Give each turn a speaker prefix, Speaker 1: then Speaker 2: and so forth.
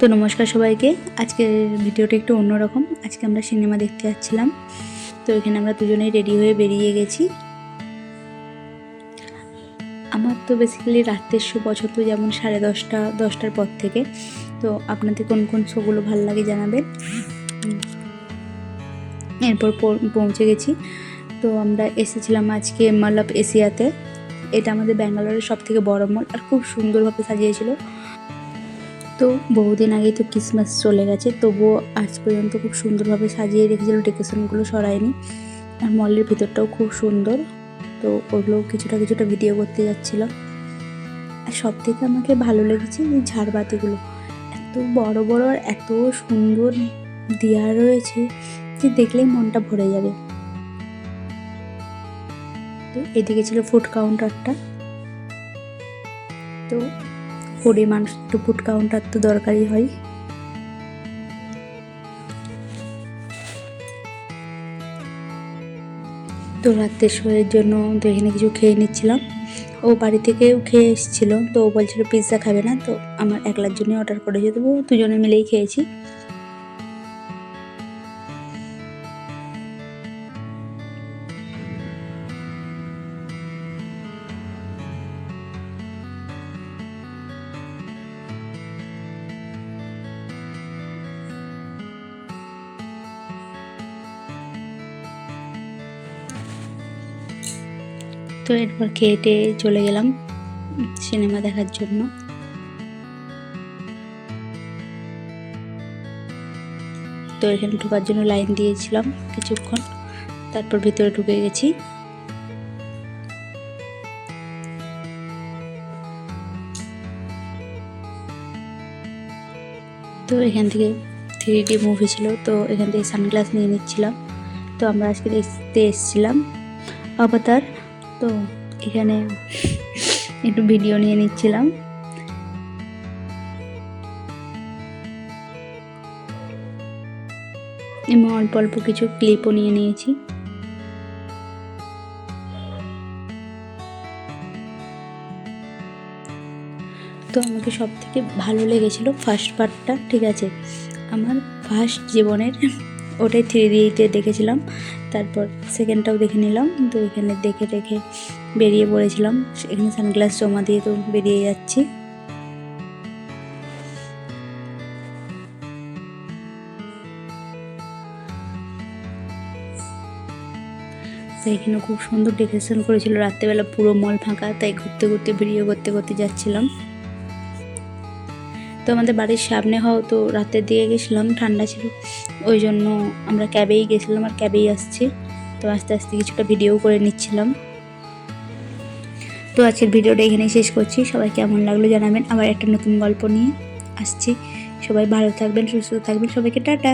Speaker 1: তো নমস্কার সবাইকে। আজকের ভিডিওটা একটু অন্যরকম। আজকে আমরা সিনেমা দেখতে যাচ্ছিলাম। তো এখানে আমরা দুজনেই রেডি হয়ে বেরিয়ে গেছি। আমার তো বেসিক্যালি রাত্রের শো পছন্দ, যেমন 10:30 10টার পর থেকে। তো আপনাদের কোন কোন শোগুলো ভালো লাগে জানাবেন। এরপর পৌঁছে গেছি। তো আমরা এসেছিলাম আজকে মল অফ এশিয়াতে। এটা আমাদের ব্যাঙ্গালোরের সবথেকে বড় মল, আর খুব সুন্দরভাবে সাজিয়েছিল। তো বহুদিন আগেই তো ক্রিসমাস চলে গেছে, তবুও আজ পর্যন্ত খুব সুন্দরভাবে সাজিয়ে রেখেছিল, ডেকোরেশনগুলো সরায়নি। আর মলের ভিতরটাও খুব সুন্দর। তো ওগুলো কিছুটা ভিডিও করতে যাচ্ছিলাম। আর সব থেকে আমাকে ভালো লেগেছে এই ঝাড়বাতিগুলো, এত বড় বড় আর এত সুন্দর দেওয়া রয়েছে যে দেখলেই মনটা ভরে যাবে। তো এদিকে ছিল ফুড কাউন্টারটা। তো ফুডি মানুষ একটু ফুড কাউন্টার তো দরকারই হয়। তো রাত্রের শোয়ের জন্য তো এখানে কিছু খেয়ে নিচ্ছিলাম। ও বাড়ি থেকেও খেয়ে এসেছিলো, তো ও বলছিল পিৎজা খাবে না, তো আমার একলার জন্য অর্ডার করেছে, তবু দুজনে মিলেই খেয়েছি। তো এরপর খেয়ে চলে গেলাম সিনেমা দেখার জন্য। তো এখানে ঢোকার জন্য লাইন দিয়েছিলাম কিছুক্ষণ, তারপর ভিতরে ঢুকে গেছি। তো এখান থেকে 3D মুভি ছিল, তো এখান থেকে সানগ্লাস নিয়ে নিচ্ছিলাম। তো আমরা আজকে দেখতে এসেছিলাম অবতার। তো এখানে একটু ভিডিও নিয়ে নিচ্ছিলাম। এবং অল্প অল্প কিছু ক্লিপও নিয়ে নিয়েছি। তো আমাকে সব থেকে ভালো লেগেছিল ফার্স্ট পার্টটা, ঠিক আছে, আমার ফার্স্ট জীবনের ওটাই 3D-তে দেখেছিলাম। তারপর সেকেন্ডটাও দেখে নিলাম। তো এখানে দেখে বেরিয়ে পড়েছিলাম। এখানে সানগ্লাস জমা দিয়ে তো বেরিয়ে যাচ্ছি। তো এখানে খুব সুন্দর ডেকোরেশন করেছিল, রাত্রেবেলা পুরো মল ফাঁকা, তাই ঘুরতে ভিডিও করতে যাচ্ছিলাম। তো আমাদের বাড়ির সামনে তো রাতের দিকে গেছিলাম, ঠান্ডা ছিল, ওই জন্য আমরা ক্যাবেই গেছিলাম আর ক্যাবেই আসছি। তো আস্তে আস্তে কিছুটা ভিডিও করে নিচ্ছিলাম। তো আজকের ভিডিওটা এখানেই শেষ করছি। সবাই কেমন লাগলো জানাবেন। আবার একটা নতুন গল্প নিয়ে আসছি। সবাই ভালো থাকবেন, সুস্থ থাকবেন। সবাইকে টাটা।